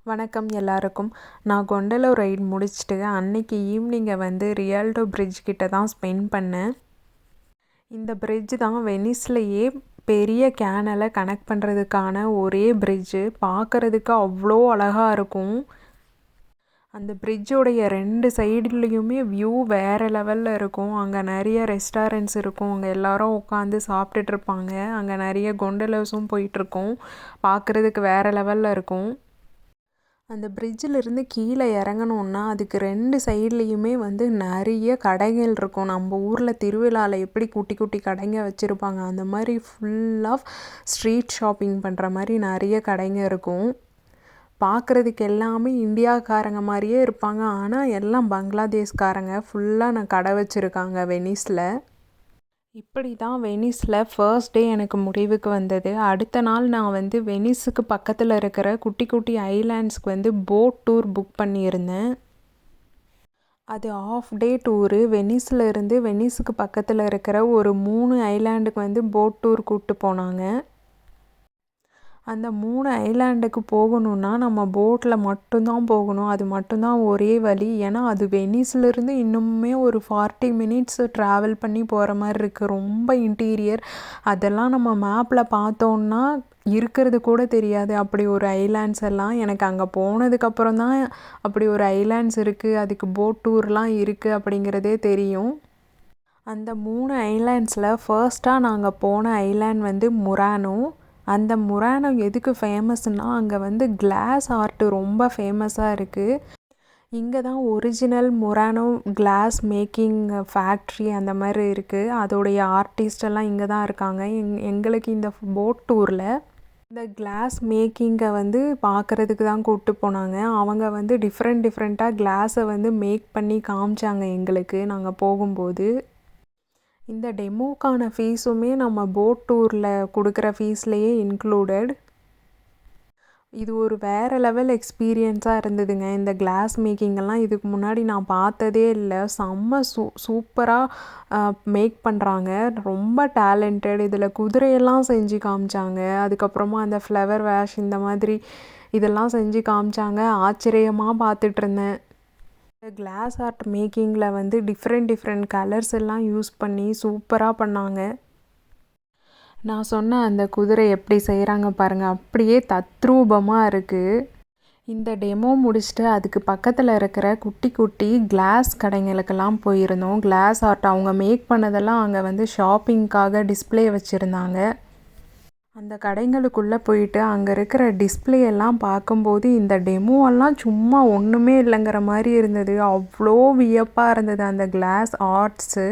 வணக்கம் எல்லாருக்கும். நான் கொண்டலோ ரைட் முடிச்சுட்டு அன்னைக்கு ஈவினிங்கை வந்து ரியால்டோ பிரிட்ஜ் கிட்ட தான் ஸ்பெண்ட் பண்ணேன். இந்த பிரிட்ஜ் தான் வெனிஸ்லேயே பெரிய கேனலை கனெக்ட் பண்ணுறதுக்கான ஒரே பிரிட்ஜு. பார்க்குறதுக்கு அவ்வளோ அழகாக இருக்கும். அந்த பிரிட்ஜோடைய 2 சைடுலேயுமே வியூ வேறு லெவலில் இருக்கும். அங்கே நிறைய ரெஸ்டாரண்ட்ஸ் இருக்கும். அங்கே எல்லோரும் உட்காந்து சாப்பிட்டுட்ருப்பாங்க. அங்கே நிறைய கொண்டலோஸும் போயிட்டுருக்கும். பார்க்குறதுக்கு வேறு லெவலில் இருக்கும். அந்த பிரிட்ஜிலிருந்து கீழே இறங்கணுன்னா அதுக்கு 2 சைட்லேயுமே வந்து நிறைய கடைகள் இருக்கும். நம்ம ஊரில் திருவிழாவில் எப்படி குட்டி குட்டி கடைங்க வச்சுருப்பாங்க, அந்த மாதிரி ஃபுல் ஆஃப் ஸ்ட்ரீட் ஷாப்பிங் பண்ணுற மாதிரி நிறைய கடைங்க இருக்கும். பார்க்குறதுக்கு எல்லாமே இந்தியாக்காரங்க மாதிரியே இருப்பாங்க. ஆனால் எல்லாம் பங்களாதேஷ்காரங்க ஃபுல்லாக கடை வச்சுருக்காங்க வெனிஸில். இப்படி தான் வெனிஸில் ஃபர்ஸ்ட் டே எனக்கு முடிவுக்கு வந்தது. அடுத்த நாள் நான் வந்து வெனிஸுக்கு பக்கத்தில் இருக்கிற குட்டி குட்டி ஐலாண்ட்ஸ்க்கு வந்து போட் டூர் புக் பண்ணியிருந்தேன். அது ஆஃப் டே டூரு. வெனிஸில் இருந்து வெனிஸுக்கு பக்கத்தில் இருக்கிற ஒரு 3 ஐலாண்டுக்கு வந்து போட் டூர் கூப்பிட்டு போனாங்க. அந்த 3 ஐலாண்டுக்கு போகணுன்னா நம்ம போட்டில் மட்டும்தான் போகணும். அது மட்டும்தான் ஒரே வழி. ஏன்னா அது வெனிஸ்லேருந்து இன்னுமே ஒரு 40 மினிட்ஸ் ட்ராவல் பண்ணி போகிற மாதிரி இருக்குது. ரொம்ப இன்டீரியர். அதெல்லாம் நம்ம மேப்பில் பார்த்தோன்னா இருக்கிறது கூட தெரியாது. அப்படி ஒரு ஐலாண்ட்ஸ் எல்லாம் எனக்கு அங்கே போனதுக்கப்புறம் தான் அப்படி ஒரு ஐலாண்ட்ஸ் இருக்குது, அதுக்கு போட் டூர்லாம் இருக்குது அப்படிங்கிறதே தெரியும். அந்த 3 ஐலாண்ட்ஸில் ஃபர்ஸ்ட்டாக நாங்கள் போன ஐலாண்ட் வந்து முரானோ. அந்த முரானோ எதுக்கு ஃபேமஸ்னால் அங்கே வந்து கிளாஸ் ஆர்ட்டு ரொம்ப ஃபேமஸாக இருக்குது. இங்கே தான் ஒரிஜினல் முரானோ கிளாஸ் மேக்கிங் ஃபேக்ட்ரி அந்த மாதிரி இருக்குது. அதோடைய ஆர்டிஸ்டெல்லாம் இங்கே தான் இருக்காங்க. எங்களுக்கு இந்த போட் டூரில் இந்த கிளாஸ் மேக்கிங்கை வந்து பார்க்குறதுக்கு தான் கூப்பிட்டு போனாங்க. அவங்க வந்து டிஃப்ரெண்ட்டாக கிளாஸை வந்து மேக் பண்ணி காமிச்சாங்க எங்களுக்கு நாங்கள் போகும்போது. இந்த டெமோக்கான ஃபீஸுமே நம்ம போட் டூரில் கொடுக்குற ஃபீஸ்லேயே இன்க்ளூடட். இது ஒரு வேறு லெவல் எக்ஸ்பீரியன்ஸாக இருந்ததுங்க. இந்த கிளாஸ் மேக்கிங்கெல்லாம் இதுக்கு முன்னாடி நான் பார்த்ததே இல்லை. செம்ம சூப்பராக மேக் பண்ணுறாங்க. ரொம்ப டேலண்டட். இதில் குதிரையெல்லாம் செஞ்சு காமிச்சாங்க. அதுக்கப்புறமா அந்த ஃப்ளவர் வேஷ் இந்த மாதிரி இதெல்லாம் செஞ்சு காமிச்சாங்க. ஆச்சரியமாக பார்த்துட்ருந்தேன். கிளாஸ் ஆர்ட் மேக்கிங்கில் வந்து டிஃப்ரெண்ட் கலர்ஸ் எல்லாம் யூஸ் பண்ணி சூப்பராக பண்ணாங்க. நான் சொன்ன அந்த குதிரை எப்படி செய்கிறாங்க பாருங்கள், அப்படியே தத்ரூபமாக இருக்குது. இந்த டெமோ முடிச்சுட்டு அதுக்கு பக்கத்தில் இருக்கிற குட்டி குட்டி கிளாஸ் கடைங்களுக்கெல்லாம் போயிருந்தோம். கிளாஸ் ஆர்ட் அவங்க மேக் பண்ணதெல்லாம் அங்கே வந்து ஷாப்பிங்க்காக டிஸ்பிளே வச்சுருந்தாங்க. அந்த கடைங்களுக்குள்ளே போயிட்டு அங்கே இருக்கிற டிஸ்பிளே எல்லாம் பார்க்கும்போது இந்த டெமோவெல்லாம் சும்மா ஒன்றுமே இல்லைங்கிற மாதிரி இருந்தது. அவ்வளோ வியப்பாக இருந்தது அந்த கிளாஸ் ஆர்ட்ஸு.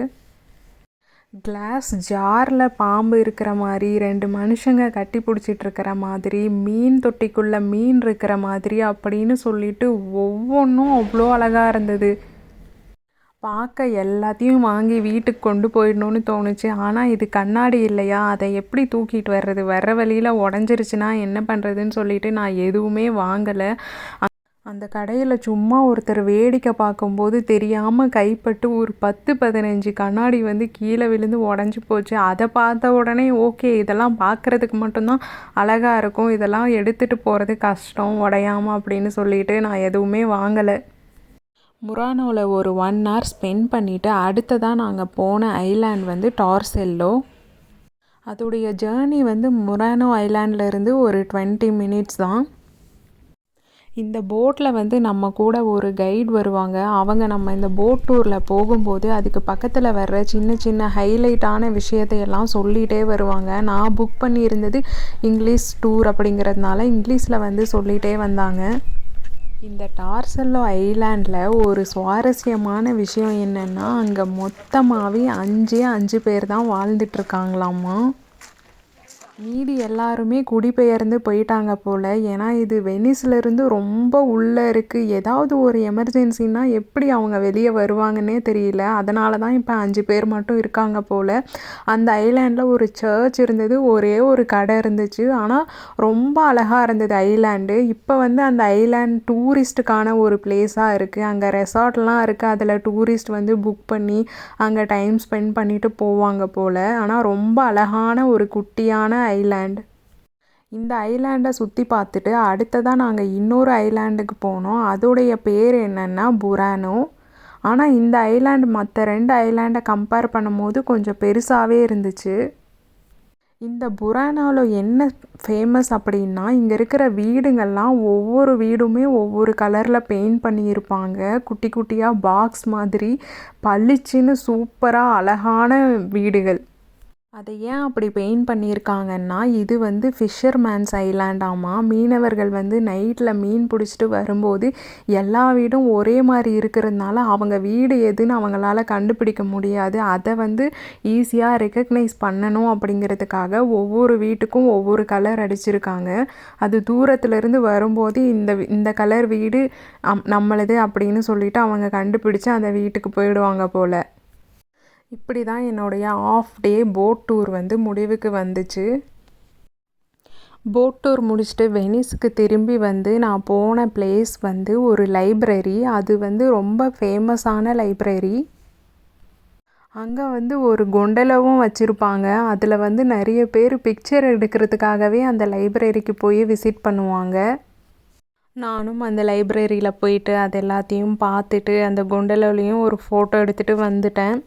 கிளாஸ் ஜாரில் பாம்பு இருக்கிற மாதிரி, 2 மனுஷங்க கட்டி பிடிச்சிட்ருக்கிற மாதிரி, மீன் தொட்டிக்குள்ளே மீன் இருக்கிற மாதிரி அப்படின்னு சொல்லிட்டு ஒவ்வொன்றும் அவ்வளோ அழகாக இருந்தது. பார்க்க எல்லாத்தையும் வாங்கி வீட்டுக்கு கொண்டு போயிடணும்னு தோணுச்சு. ஆனால் இது கண்ணாடி இல்லையா, அதை எப்படி தூக்கிட்டு வர்றது, வர்ற வழியில் உடஞ்சிருச்சுன்னா என்ன பண்ணுறதுன்னு சொல்லிட்டு நான் எதுவுமே வாங்கலை. அந்த கடையில் சும்மா ஒருத்தர் வேடிக்கை பார்க்கும்போது தெரியாமல் கைப்பட்டு ஒரு 10-15 கண்ணாடி வந்து கீழே விழுந்து உடஞ்சி போச்சு. அதை பார்த்த உடனே ஓகே, இதெல்லாம் பார்க்குறதுக்கு மட்டும்தான் அழகாக இருக்கும், இதெல்லாம் எடுத்துகிட்டு போகிறது கஷ்டம் உடையாமல் அப்படின்னு சொல்லிட்டு நான் எதுவுமே வாங்கலை. முரானோவில் ஒரு 1 hour ஸ்பெண்ட் பண்ணிவிட்டு அடுத்ததாக நாங்கள் போன ஐலாண்ட் வந்து டார்செல்லோ. அதோடைய ஜேர்னி வந்து முரானோ ஐலாண்ட்லேருந்து ஒரு 20 மினிட்ஸ் தான். இந்த போட்டில் வந்து நம்ம கூட ஒரு கைடு வருவாங்க. அவங்க நம்ம இந்த போட் டூரில் போகும்போது அதுக்கு பக்கத்தில் வர்ற சின்ன ஹைலைட்டான விஷயத்தையெல்லாம் சொல்லிகிட்டே வருவாங்க. நான் புக் பண்ணியிருந்தது இங்கிலீஷ் டூர் அப்படிங்கிறதுனால இங்கிலீஷில் வந்து சொல்லிகிட்டே வந்தாங்க. இந்த டார்செல்லோ ஐலாண்டில் ஒரு சுவாரஸ்யமான விஷயம் என்னென்னா, அங்கே மொத்தமாகவே 5 பேர் தான் வாழ்ந்துட்டுருக்காங்களாமா. மீதி எல்லாருமே குடிபெயர்ந்து போயிட்டாங்க போல். ஏன்னா இது வெனிஸ்லேருந்து ரொம்ப உள்ளே இருக்குது. ஏதாவது ஒரு எமர்ஜென்சின்னா எப்படி அவங்க வெளியே வருவாங்கன்னே தெரியல. அதனால தான் இப்போ 5 பேர் மட்டும் இருக்காங்க போல். அந்த ஐலாண்டில் ஒரு சர்ச் இருந்தது, ஒரே ஒரு கடை இருந்துச்சு. ஆனால் ரொம்ப அழகாக இருந்தது ஐலாண்டு. இப்போ வந்து அந்த ஐலாண்ட் டூரிஸ்ட்டுக்கான ஒரு பிளேஸாக இருக்குது. அங்கே ரெசார்ட்லாம் இருக்குது. அதில் டூரிஸ்ட் வந்து புக் பண்ணி அங்கே டைம் ஸ்பெண்ட் பண்ணிவிட்டு போவாங்க போல். ஆனால் ரொம்ப அழகான ஒரு குட்டியான ஐலாண்ட். இந்த ஐலாண்டை சுற்றி பார்த்துட்டு அடுத்ததாக நாங்கள் இன்னொரு ஐலாண்டுக்கு போனோம். அதோடைய பேர் என்னென்னா புரானோ. ஆனால் இந்த ஐலாண்டு மற்ற 2 ஐலாண்டை கம்பேர் பண்ணும்போது கொஞ்சம் பெருசாகவே இருந்துச்சு. இந்த புரானாவில் என்ன ஃபேமஸ் அப்படின்னா, இங்கே இருக்கிற வீடுங்கள்லாம் ஒவ்வொரு வீடுமே ஒவ்வொரு கலரில் பெயிண்ட் பண்ணியிருப்பாங்க. குட்டி குட்டியாக பாக்ஸ் மாதிரி பளிச்சுன்னு சூப்பராக அழகான வீடுகள். அதை ஏன் அப்படி பெயிண்ட் பண்ணியிருக்காங்கன்னா, இது வந்து ஃபிஷர்மேன்ஸ் ஐலாண்டாமா. மீனவர்கள் வந்து நைட்டில் மீன் பிடிச்சிட்டு வரும்போது எல்லா வீடும் ஒரே மாதிரி இருக்கிறதுனால அவங்க வீடு எதுன்னு அவங்களால கண்டுபிடிக்க முடியாது. அதை வந்து ஈஸியாக ரெக்கக்னைஸ் பண்ணணும் அப்படிங்கிறதுக்காக ஒவ்வொரு வீட்டுக்கும் ஒவ்வொரு கலர் அடிச்சிருக்காங்க. அது தூரத்துலேருந்து வரும்போது இந்த கலர் வீடு நம்மளது அப்படின்னு சொல்லிட்டு அவங்க கண்டுபிடிச்சு அந்த வீட்டுக்கு போயிடுவாங்க போல். இப்படி தான் என்னுடைய ஆஃப் டே போட் டூர் வந்து முடிவுக்கு வந்துச்சு. போட் டூர் முடிச்சுட்டு வெனிஸுக்கு திரும்பி வந்து நான் போன பிளேஸ் வந்து ஒரு லைப்ரரி. அது வந்து ரொம்ப ஃபேமஸான லைப்ரரி. அங்கே வந்து ஒரு கொண்டலாவும் வச்சுருப்பாங்க. அதில் வந்து நிறைய பேர் பிக்சர் எடுக்கிறதுக்காகவே அந்த லைப்ரரிக்கு போய் விசிட் பண்ணுவாங்க. நானும் அந்த லைப்ரரியில் போயிட்டு அது எல்லாத்தையும் பார்த்துட்டு அந்த கொண்டலாலையும் ஒரு ஃபோட்டோ எடுத்துகிட்டு வந்துட்டேன்.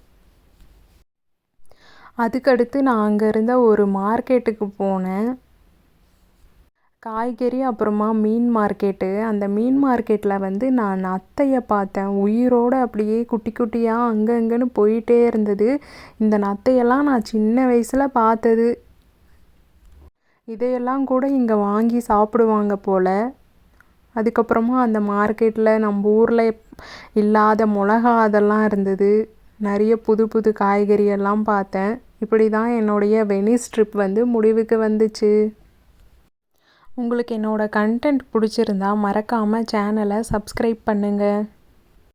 அதுக்கடுத்து நான் அங்கே இருந்த ஒரு மார்க்கெட்டுக்கு போனேன். காய்கறி அப்புறமா மீன் மார்க்கெட்டு. அந்த மீன் மார்க்கெட்டில் வந்து நான் நத்தையை பார்த்தேன். உயிரோடு அப்படியே குட்டி குட்டியாக அங்கங்கன்னு போயிட்டே இருந்தது. இந்த நத்தையெல்லாம் நான் சின்ன வயசில் பார்த்தது. இதையெல்லாம் கூட இங்கே வாங்கி சாப்பிடுவாங்க போல். அதுக்கப்புறமா அந்த மார்க்கெட்டில் நம்ம ஊரில் இல்லாத மிளகா அதெல்லாம் இருந்தது. நிறைய புது புது காய்கறி எல்லாம் பார்த்தேன். இப்படி தான் என்னுடைய வெனிஸ் ட்ரிப் வந்து முடிவுக்கு வந்துச்சு. உங்களுக்கு என்னோடய கண்டென்ட் பிடிச்சிருந்தா மறக்காமல் சேனலை சப்ஸ்கிரைப் பண்ணுங்கள்.